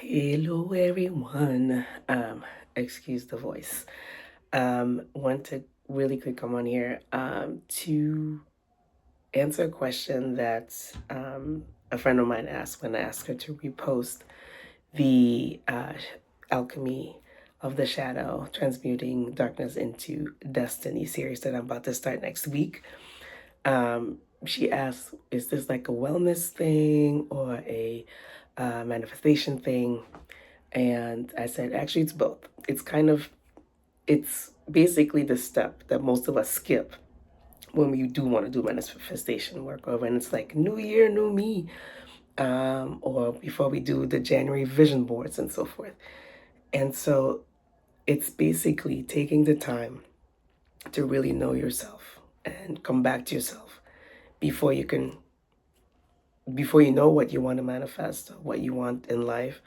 Hello, everyone. Excuse the voice. Want to really quick come on here to answer a question that a friend of mine asked when I asked her to repost the Alchemy of the Shadow, Transmuting Darkness into Destiny series that I'm about to start next week. She asked, is this like a wellness thing or a manifestation thing? And I said, actually, it's both. It's basically the step that most of us skip when we do want to do manifestation work, or when it's like new year, new me, or before we do the January vision boards and so forth. And so it's basically taking the time to really know yourself and come back to yourself before you can, before you know what you want to manifest, what you want in life,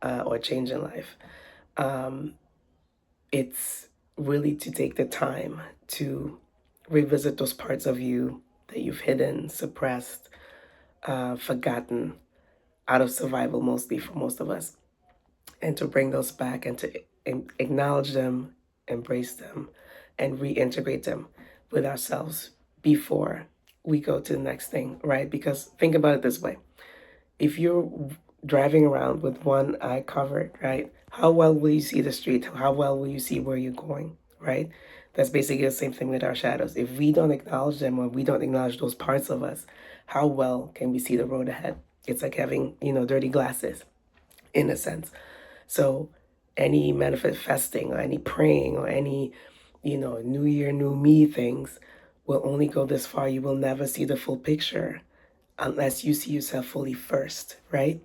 or change in life. Um, it's really to take the time to revisit those parts of you that you've hidden, suppressed, forgotten, out of survival mostly for most of us, and to bring those back and to acknowledge them, embrace them, and reintegrate them with ourselves before we go to the next thing, right? Because think about it this way: if you're driving around with one eye covered, right? How well will you see the street? How well will you see where you're going, right? That's basically the same thing with our shadows. If we don't acknowledge them, or we don't acknowledge those parts of us, how well can we see the road ahead? It's like having, dirty glasses in a sense. So any manifesting or any praying or any, new year, new me things will only go this far. You will never see the full picture unless you see yourself fully first, right?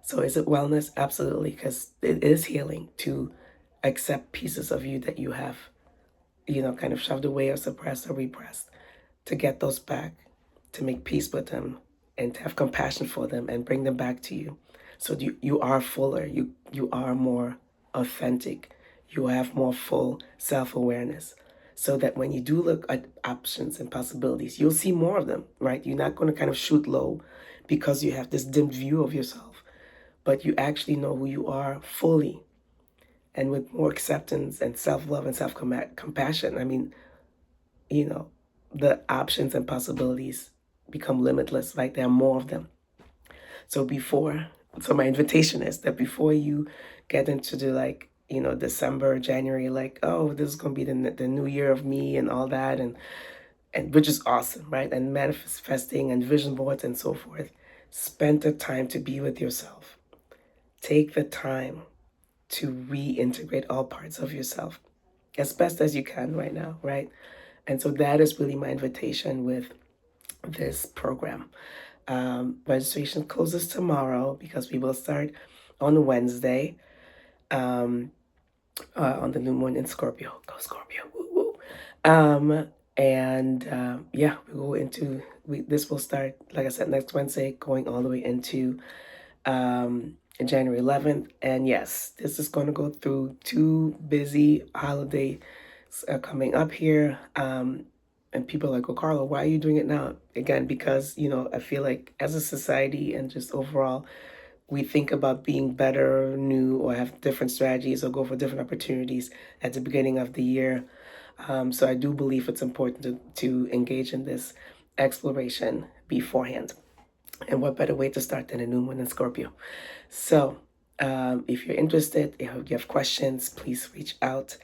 So is it wellness? Absolutely, because it is healing to accept pieces of you that you have, kind of shoved away or suppressed or repressed, to get those back, to make peace with them, and to have compassion for them and bring them back to you. So you are fuller, you are more authentic, you have more full self-awareness. So that when you do look at options and possibilities, you'll see more of them, right? You're not going to kind of shoot low because you have this dim view of yourself, but you actually know who you are fully, and with more acceptance and self-love and self-compassion. I mean, you know, the options and possibilities become limitless, right? There are more of them. So my invitation is that before you get into the, like, December, January, like, oh, this is going to be the new year of me and all that, and which is awesome, right? And manifesting and vision boards and so forth. Spend the time to be with yourself. Take the time to reintegrate all parts of yourself as best as you can right now, right? And so that is really my invitation with this program. Registration closes tomorrow because we will start on Wednesday, um, on the new moon in Scorpio. Go Scorpio! Woo woo. And yeah, we go into this will start, like I said, next Wednesday, going all the way into January 11th. And yes, this is going to go through two busy holidays coming up here. And people are like, well, Carla, why are you doing it now? Again, because, I feel like as a society and just overall, we think about being better, new, or have different strategies or go for different opportunities at the beginning of the year. So I do believe it's important to engage in this exploration beforehand. And what better way to start than a new moon in Scorpio? So if you're interested, if you have questions, please reach out.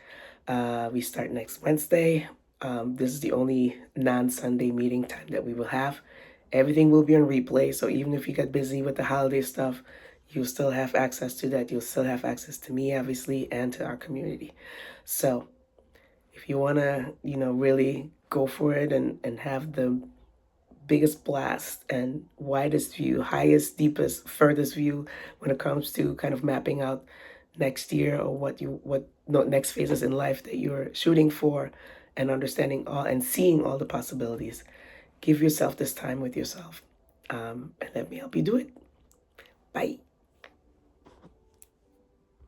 We start next Wednesday. This is the only non-Sunday meeting time that we will have. Everything will be on replay, so even if you get busy with the holiday stuff, you'll still have access to that. You'll still have access to me, obviously, and to our community. So if you want to, really go for it and have the biggest blast and widest view, highest, deepest, furthest view when it comes to kind of mapping out next year, or what no, next phases in life that you're shooting for, and understanding all and seeing all the possibilities. Give yourself this time with yourself, and let me help you do it. Bye.